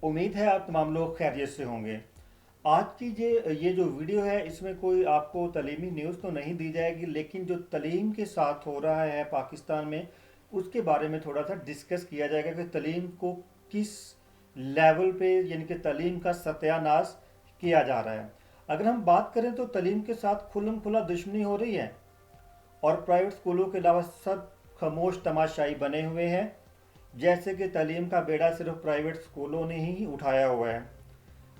उम्मीद है आप तमाम लोग खैरियत से होंगे। आज की ये जो वीडियो है इसमें कोई आपको तलीमी न्यूज़ तो नहीं दी जाएगी, लेकिन जो तलीम के साथ हो रहा है पाकिस्तान में उसके बारे में थोड़ा सा डिस्कस किया जाएगा कि तलीम को किस लेवल पे यानी कि तलीम का सत्यानाश किया जा रहा है। अगर हम बात करें तो तलीम के साथ खुल्लम खुला दुश्मनी हो रही है और प्राइवेट स्कूलों के अलावा सब खामोश तमाशाई बने हुए हैं, जैसे कि तालीम का बेड़ा सिर्फ प्राइवेट स्कूलों ने ही उठाया हुआ है।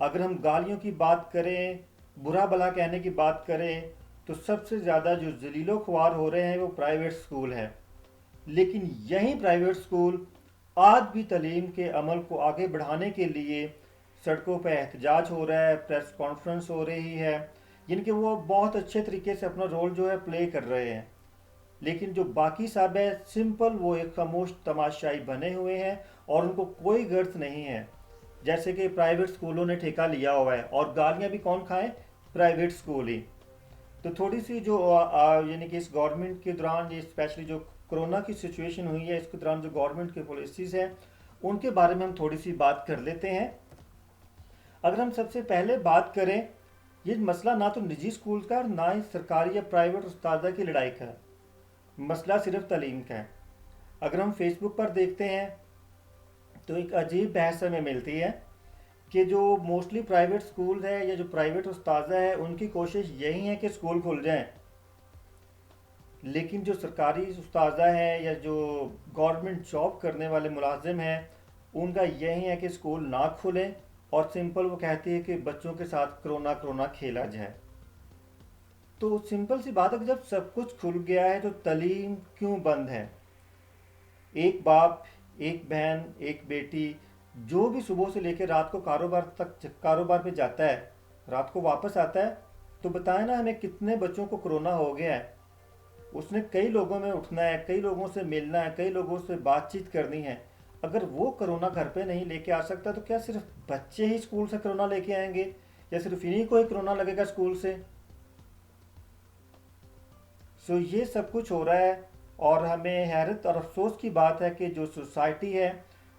अगर हम गालियों की बात करें, बुरा भला कहने की बात करें, तो सबसे ज़्यादा जो जलीलो ख्वार हो रहे हैं वो प्राइवेट स्कूल है। लेकिन यही प्राइवेट स्कूल आज भी तालीम के अमल को आगे बढ़ाने के लिए सड़कों पर एहतजाज हो रहा है, प्रेस कॉन्फ्रेंस हो रही है, जिनके वो बहुत अच्छे तरीके से अपना रोल जो है प्ले कर रहे हैं। लेकिन जो बाकी सब है सिंपल वो एक खामोश तमाशाई बने हुए हैं और उनको कोई गर्ज नहीं है। जैसे कि प्राइवेट स्कूलों ने ठेका लिया हुआ है और गालियां भी कौन खाएं? प्राइवेट स्कूल ही। तो थोड़ी सी जो यानी कि इस गवर्नमेंट के दौरान, ये स्पेशली जो कोरोना की सिचुएशन हुई है इसके दौरान जो गवर्नमेंट की पॉलिसीज़ हैं उनके बारे में हम थोड़ी सी बात कर लेते हैं। अगर हम सबसे पहले बात करें, ये मसला ना तो निजी स्कूल का और ना ही सरकारी या प्राइवेट उस्तादा की लड़ाई का है, मसला सिर्फ तालीम का है। अगर हम फेसबुक पर देखते हैं तो एक अजीब बहस हमें मिलती है कि जो मोस्टली प्राइवेट स्कूल है या जो प्राइवेट उस्ताद है उनकी कोशिश यही है कि स्कूल खुल जाएं, लेकिन जो सरकारी उस्ताद हैं या जो गवर्नमेंट जॉब करने वाले मुलाजिम हैं उनका यही है कि स्कूल ना खुलें और सिंपल वो कहती है कि बच्चों के साथ कोरोना कोरोना खेला जाए। तो सिंपल सी बात है कि जब सब कुछ खुल गया है तो तालीम क्यों बंद है? एक बाप, एक बहन, एक बेटी जो भी सुबह से लेकर रात को कारोबार पे जाता है, रात को वापस आता है, तो बताएं ना हमें कितने बच्चों को कोरोना हो गया है। उसने कई लोगों में उठना है, कई लोगों से मिलना है, कई लोगों से बातचीत करनी है। अगर वो कोरोना घर पे नहीं लेके आ सकता तो क्या सिर्फ बच्चे ही स्कूल से कोरोना लेके आएंगे या सिर्फ इन्हीं को ही कोरोना लगेगा स्कूल से? सो ये सब कुछ हो रहा है और हमें हैरत और अफसोस की बात है कि जो सोसाइटी है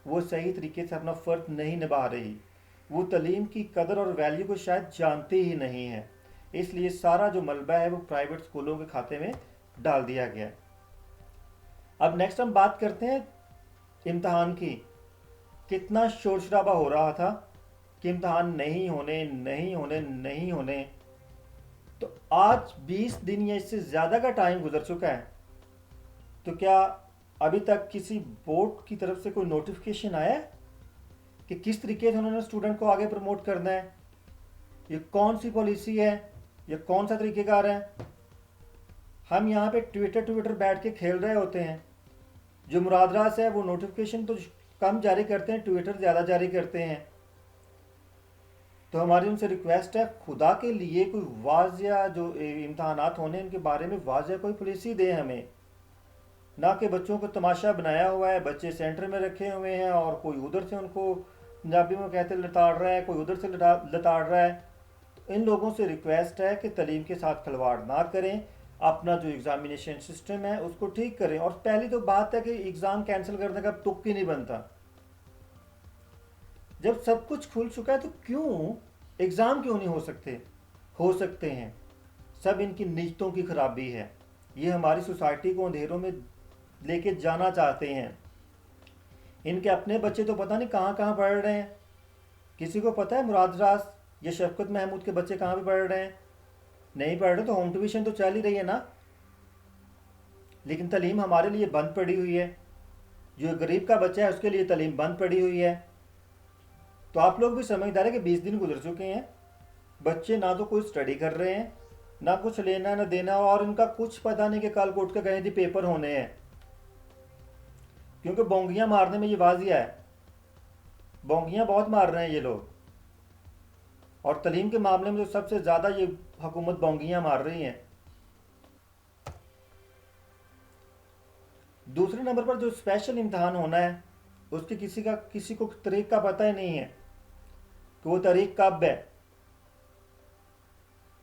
वो सही तरीके से अपना फ़र्ज नहीं निभा रही। वो तालीम की कदर और वैल्यू को शायद जानती ही नहीं है, इसलिए सारा जो मलबा है वो प्राइवेट स्कूलों के खाते में डाल दिया गया। अब नेक्स्ट हम बात करते हैं इम्तहान की। कितना शोर शराबा हो रहा था कि इम्तहान नहीं होने नहीं होने नहीं होने। तो आज 20 दिन या इससे ज़्यादा का टाइम गुजर चुका है, तो क्या अभी तक किसी बोर्ड की तरफ से कोई नोटिफिकेशन आया है कि किस तरीके से उन्होंने स्टूडेंट को आगे प्रमोट करना है? ये कौन सी पॉलिसी है? ये कौन सा तरीक़ेकार है? हम यहाँ पे ट्विटर बैठ के खेल रहे होते हैं। जो मुरादरास है वो नोटिफिकेशन तो कम जारी करते हैं, ट्विटर ज़्यादा जारी करते हैं। तो हमारी उनसे रिक्वेस्ट है, खुदा के लिए कोई वाज़िया जो इम्तहानात होने उनके बारे में वाज़िया कोई पॉलिसी दें हमें, ना कि बच्चों को तमाशा बनाया हुआ है, बच्चे सेंटर में रखे हुए हैं और कोई उधर से उनको पंजाबी में कहते लताड़ रहा है, कोई उधर से लताड़ रहा है। तो इन लोगों से रिक्वेस्ट है कि तालीम के साथ खिलवाड़ ना करें, अपना जो एग्ज़ामिनेशन सिस्टम है उसको ठीक करें। और पहली तो बात है कि एग्ज़ाम कैंसिल करने का तुक ही नहीं बनता। जब सब कुछ खुल चुका है तो क्यों एग्ज़ाम क्यों नहीं हो सकते हैं? सब इनकी नीयतों की खराबी है। ये हमारी सोसाइटी को अंधेरों में लेके जाना चाहते हैं। इनके अपने बच्चे तो पता नहीं कहाँ कहाँ पढ़ रहे हैं। किसी को पता है मुराद रास या शफकत महमूद के बच्चे कहाँ पे पढ़ रहे हैं? नहीं पढ़ रहे तो होम ट्यूशन तो चल ही रही है ना। लेकिन तालीम हमारे लिए बंद पड़ी हुई है। जो गरीब का बच्चा है उसके लिए तालीम बंद पड़ी हुई है। तो आप लोग भी समझदार है कि 20 दिन गुजर चुके हैं, बच्चे ना तो कोई स्टडी कर रहे हैं, ना कुछ लेना ना देना, और उनका कुछ पता नहीं कि कल को उठ के कहीं भी पेपर होने हैं। क्योंकि बोंगियां मारने में ये वाजिया है, बोंगियां बहुत मार रहे हैं ये लोग। और तालीम के मामले में तो सबसे ज़्यादा ये हुकूमत बोंगियां मार रही है। दूसरे नंबर पर जो स्पेशल इम्तहान होना है उसकी किसी को तारीख का पता ही नहीं है कि वो तारीख कब है।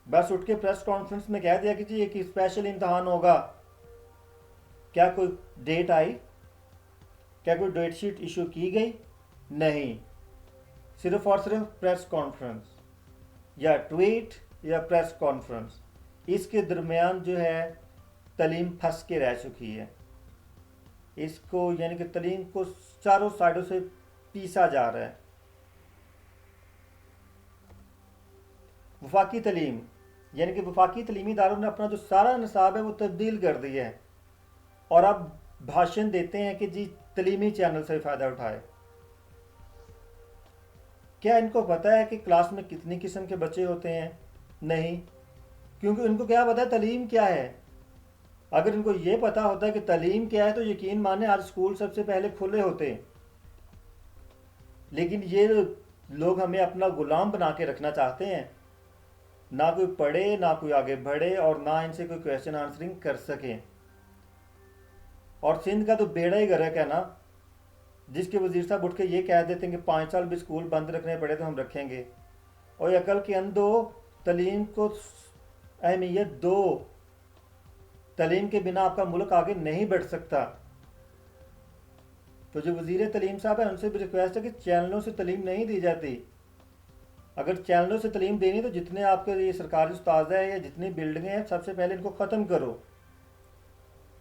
बस उठ के प्रेस कॉन्फ्रेंस में कह दिया कि जी एक स्पेशल इम्तहान होगा। क्या कोई डेट आई? क्या कोई डेट शीट इशू की गई? नहीं। सिर्फ और सिर्फ प्रेस कॉन्फ्रेंस या ट्वीट या प्रेस कॉन्फ्रेंस, इसके दरमियान जो है तलीम फंस के रह चुकी है। इसको यानी कि तलीम को चारों साइडों से पीसा जा रहा है। वफाकी तलीम यानी कि वफाकी तलीमी इदारों ने अपना जो सारा निसाब है वो तब्दील कर दिया है और अब भाषण देते हैं कि जी तलीमी चैनल से फ़ायदा उठाए। क्या इनको पता है कि क्लास में कितनी किस्म के बच्चे होते हैं? नहीं, क्योंकि इनको क्या पता है तलीम क्या है। अगर इनको ये पता होता है कि तलीम क्या है तो यकीन माने आज स्कूल सबसे पहले खुले होते। लेकिन ये लोग हमें अपना गुलाम बना के रखना चाहते हैं, ना कोई पढ़े ना कोई आगे बढ़े और ना इनसे कोई क्वेश्चन आंसरिंग कर सके। और सिंध का तो बेड़ा ही गर्क है ना, जिसके वजीर साहब उठ के ये कह देते हैं कि 5 साल भी स्कूल बंद रखने पड़े तो हम रखेंगे। और अकल के अंधो तलीम को अहमियत दो। तलीम के बिना आपका मुल्क आगे नहीं बढ़ सकता। तो जो वजीर तलीम साहब है उनसे भी रिक्वेस्ट है कि चैनलों से तलीम नहीं दी जाती। अगर चैनलों से तलीम देनी तो जितने आपके ये सरकारी उस्ताद है या जितनी बिल्डिंगें हैं सबसे पहले इनको ख़त्म करो।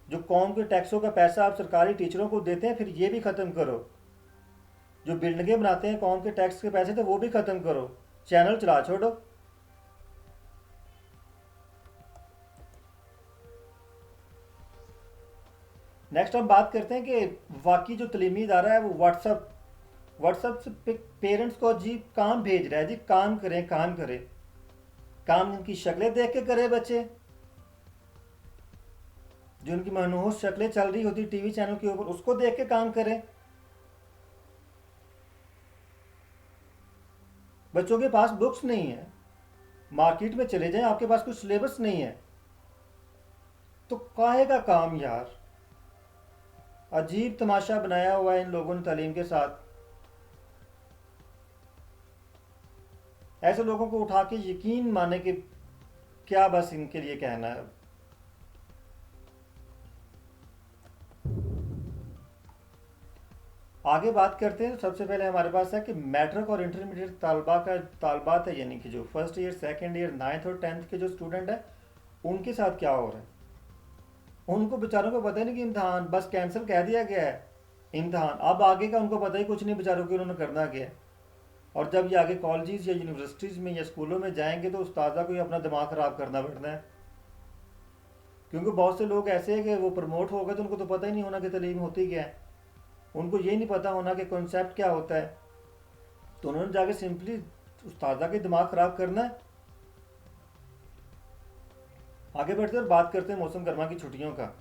जो कौम के टैक्सों का पैसा आप सरकारी टीचरों को देते हैं फिर ये भी ख़त्म करो। जो बिल्डिंगें बनाते हैं कौम के टैक्स के पैसे तो वो भी ख़त्म करो। चैनल चला छोड़ो। नेक्स्ट हम बात करते हैं कि वाकई जो तलीमी इदारा है वो व्हाट्सअप से पेरेंट्स को अजीब काम भेज रहा है। जी काम करें काम करें, काम इनकी शक्लें देख के करे बच्चे। जो उनकी मनहूस शक्लें चल रही होती टीवी चैनल के ऊपर उसको देख के काम करें। बच्चों के पास बुक्स नहीं है, मार्केट में चले जाएं आपके पास कुछ सिलेबस नहीं है तो काहे का काम यार। अजीब तमाशा बनाया हुआ है इन लोगों ने तालीम के साथ। ऐसे लोगों को उठा के यकीन माने कि क्या बस इनके लिए कहना है। आगे बात करते हैं। तो सबसे पहले हमारे पास है कि मैट्रिक और इंटरमीडिएट तालबात है, यानी कि जो first year second year 9th और 10th के जो स्टूडेंट हैं उनके साथ क्या हो रहा है। उनको बेचारों को पता ही नहीं कि इम्तहान बस कैंसिल कह दिया गया है। इम्तहान अब आगे का उनको पता ही कुछ नहीं बेचारों को उन्होंने करना क्या है। और जब ये आगे कॉलेजेस या यूनिवर्सिटीज़ में या स्कूलों में जाएंगे तो उस्तादा को ही अपना दिमाग ख़राब करना पड़ना है। क्योंकि बहुत से लोग ऐसे हैं कि वो प्रमोट हो गए तो उनको तो पता ही नहीं होना कि तालीम होती क्या है। उनको ये नहीं पता होना कि कॉन्सेप्ट क्या होता है। तो उन्होंने जाके सिंपली उस्तादा के दिमाग ख़राब करना है। आगे बढ़ते और बात करते हैं मौसम गर्मा की छुट्टियों का।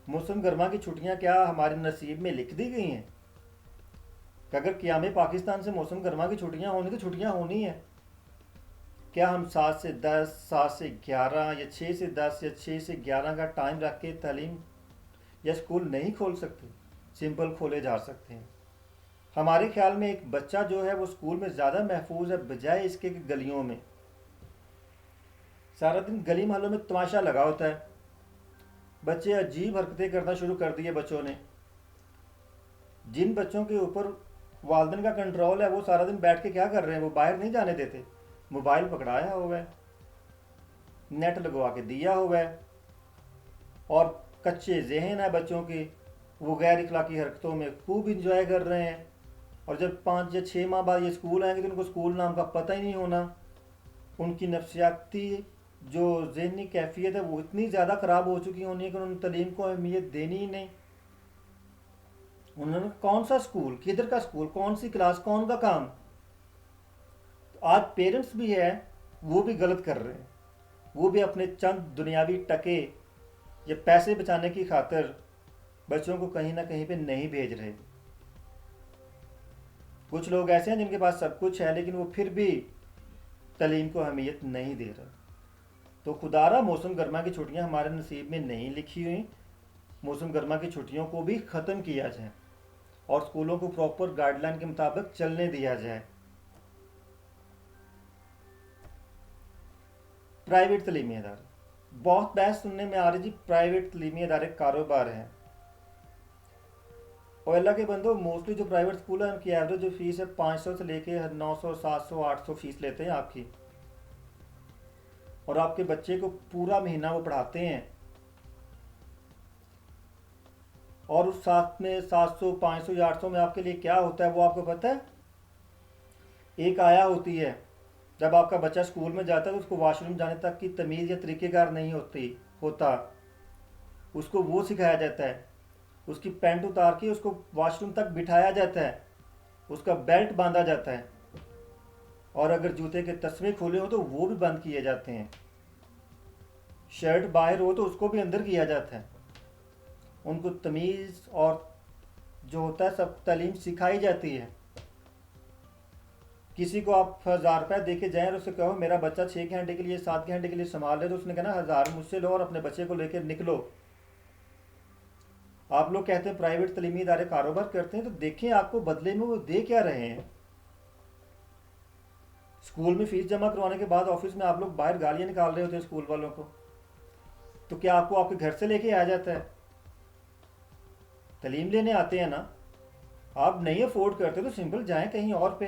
मौसम गर्मा की छुट्टियां क्या हमारे नसीब में लिख दी गई हैं कि अगर क़याम पाकिस्तान से मौसम गर्मा की छुट्टियां होनी तो छुट्टियां होनी है? क्या हम 7 से 10, 7 से 11 या 6 से 10 या 6 से 11 का टाइम रख के तालीम या स्कूल नहीं खोल सकते? सिंपल खोले जा सकते हैं। हमारे ख्याल में एक बच्चा जो है वो स्कूल में ज़्यादा महफूज है बजाय इसके कि गलियों में। सारा दिन गली मोहल्लों में तमाशा लगा होता है। बच्चे अजीब हरकतें करना शुरू कर दिए बच्चों ने। जिन बच्चों के ऊपर वालिदैन का कंट्रोल है वो सारा दिन बैठ के क्या कर रहे हैं, वो बाहर नहीं जाने देते। मोबाइल पकड़ाया हुआ है, नेट लगवा के दिया हुआ है और कच्चे जहन है बच्चों की, वो गैर इखलाकी हरकतों में खूब इंजॉय कर रहे हैं। और जब 5 या 6 माह बाद ये स्कूल आएंगे तो उनको स्कूल नाम का पता ही नहीं होना। उनकी नफ्सियाती जो ज़हनी कैफियत है वो इतनी ज़्यादा ख़राब हो चुकी होनी है कि उन्होंने तालीम को अहमियत देनी ही नहीं। उन्होंने कौन सा स्कूल, किधर का स्कूल, कौन सी क्लास, कौन का काम। तो आज पेरेंट्स भी है वो भी गलत कर रहे हैं। वो भी अपने चंद दुनियावी टके या पैसे बचाने की खातिर बच्चों को कहीं ना कहीं पे नहीं भेज रहे। कुछ लोग ऐसे हैं जिनके पास सब कुछ है लेकिन वो फिर भी तालीम को अहमियत नहीं दे रहे। तो खुदारा मौसम गर्मा की छुट्टियां हमारे नसीब में नहीं लिखी हुई। मौसम गर्मा की छुट्टियों को भी ख़त्म किया जाए और स्कूलों को प्रॉपर गाइडलाइन के मुताबिक चलने दिया जाए। प्राइवेट तलीमी इदारे, बहुत बहस सुनने में आ रही जी प्राइवेट तलीमी इदारे कारोबार हैं। और अल्लाह के बंदो, मोस्टली जो प्राइवेट स्कूल है उनकी एवरेज जो फीस है 500 से लेके 900 700 800 फीस लेते हैं आपकी, और आपके बच्चे को पूरा महीना वो पढ़ाते हैं, और उस साथ में 700 500 या 800 में आपके लिए क्या होता है वो आपको पता है? एक आया होती है, जब आपका बच्चा स्कूल में जाता है तो उसको वॉशरूम जाने तक की तमीज़ या तरीक़ेकार नहीं होता, उसको वो सिखाया जाता है, उसकी पैंट उतार के उसको वॉशरूम तक बिठाया जाता है, उसका बेल्ट बांधा जाता है, और अगर जूते के तस्मे खोले हो तो वो भी बंद किए जाते हैं, शर्ट बाहर हो तो उसको भी अंदर किया जाता है। उनको तमीज़ और जो होता है सब तालीम सिखाई जाती है। किसी को आप 1000 रुपये दे के जाएँ और उससे कहो मेरा बच्चा 6 घंटे के लिए 7 घंटे के लिए संभाल ले, तो उसने कहना 1000 मुझसे लो और अपने बच्चे को लेकर निकलो। आप लोग कहते हैं प्राइवेट तालीमी इदारे कारोबार करते हैं, तो देखें आपको बदले में वो दे क्या रहे हैं। स्कूल में फीस जमा करवाने के बाद ऑफिस में आप लोग बाहर गालियाँ निकाल रहे होते हैं स्कूल वालों को, तो क्या आपको आपके घर से लेके आ जाता है? तालीम लेने आते हैं ना, आप नहीं अफोर्ड करते तो सिंपल जाएं कहीं और पे।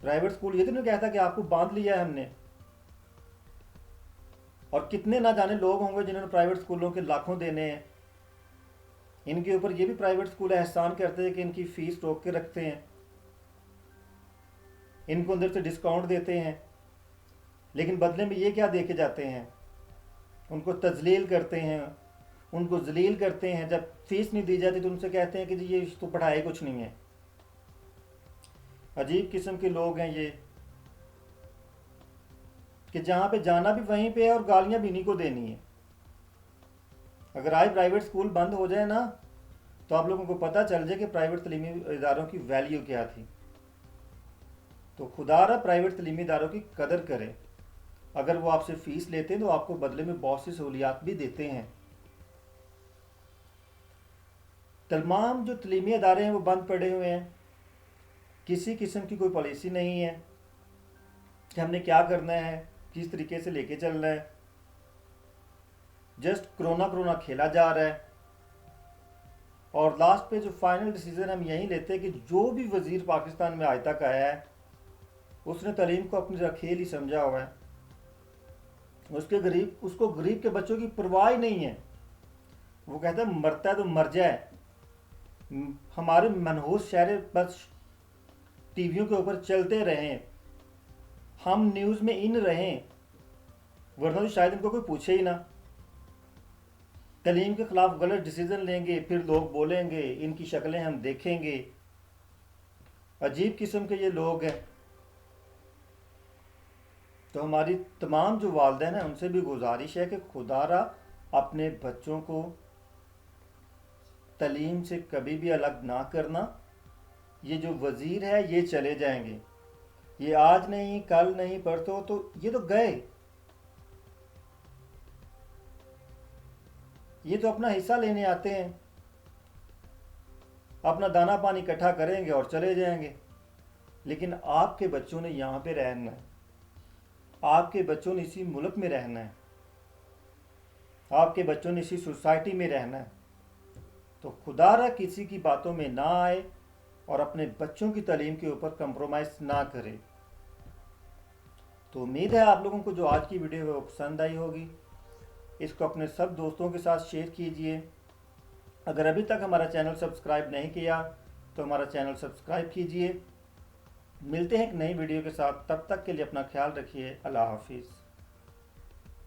प्राइवेट स्कूल ये तो नहीं कहता कि आपको बांध लिया है हमने। और कितने ना जाने लोग होंगे जिन्होंने प्राइवेट स्कूलों के लाखों देने हैं, इनके ऊपर ये भी प्राइवेट स्कूल एहसान करते हैं कि इनकी फीस रोक के रखते हैं, इनको अंदर से डिस्काउंट देते हैं, लेकिन बदले में ये क्या दे के जाते हैं? उनको तजलील करते हैं, उनको जलील करते हैं। जब फीस नहीं दी जाती तो उनसे कहते हैं कि जी ये तो पढ़ाई कुछ नहीं है। अजीब किस्म के लोग हैं ये, कि जहाँ पे जाना भी वहीं पे है और गालियाँ भी इन्हीं को देनी है। अगर आज प्राइवेट स्कूल बंद हो जाए ना, तो आप लोगों को पता चल जाए कि प्राइवेट तलीमी इदारों की वैल्यू क्या थी। तो खुदारा प्राइवेट तलीमी इदारों की कदर करें। अगर वो आपसे फ़ीस लेते हैं तो आपको बदले में बहुत सी सहूलियात भी देते हैं। तमाम जो तलीमी इदारे हैं वो बंद पड़े हुए हैं, किसी किस्म की कोई पॉलिसी नहीं है कि हमने क्या करना है, किस तरीके से लेके चलना है। जस्ट कोरोना खेला जा रहा है, और लास्ट पे जो फाइनल डिसीजन हम यही लेते हैं कि जो भी वज़ीर पाकिस्तान में आज तक आया है उसने तालीम को अपनी रखेल ही समझा हुआ है। उसको गरीब के बच्चों की परवाह ही नहीं है। वो कहता है मरता है तो मर जाए, हमारे मनहूस शहर बस टीवियों के ऊपर चलते रहें, हम न्यूज़ में इन रहें, वरना तो शायद इनको कोई पूछे ही ना। तालीम के ख़िलाफ़ गलत डिसीज़न लेंगे, फिर लोग बोलेंगे, इनकी शक्लें हम देखेंगे। अजीब किस्म के ये लोग हैं। तो हमारी तमाम जो वालिदैन हैं उनसे भी गुजारिश है कि खुदारा अपने बच्चों को तालीम से कभी भी अलग ना करना। ये जो वज़ीर है ये चले जाएंगे, ये आज नहीं कल नहीं परसों, तो ये तो गए, ये तो अपना हिस्सा लेने आते हैं, अपना दाना पानी इकट्ठा करेंगे और चले जाएंगे। लेकिन आपके बच्चों ने यहाँ पे रहना है, आपके बच्चों ने इसी मुल्क में रहना है, आपके बच्चों ने इसी सोसाइटी में रहना है। तो खुदारा किसी की बातों में ना आए और अपने बच्चों की तालीम के ऊपर कंप्रोमाइज़ ना करे। तो उम्मीद है आप लोगों को जो आज की वीडियो है वो पसंद आई होगी। इसको अपने सब दोस्तों के साथ शेयर कीजिए। अगर अभी तक हमारा चैनल सब्सक्राइब नहीं किया तो हमारा चैनल सब्सक्राइब कीजिए। मिलते हैं एक नई वीडियो के साथ, तब तक के लिए अपना ख्याल रखिए। अल्लाह हाफिज़।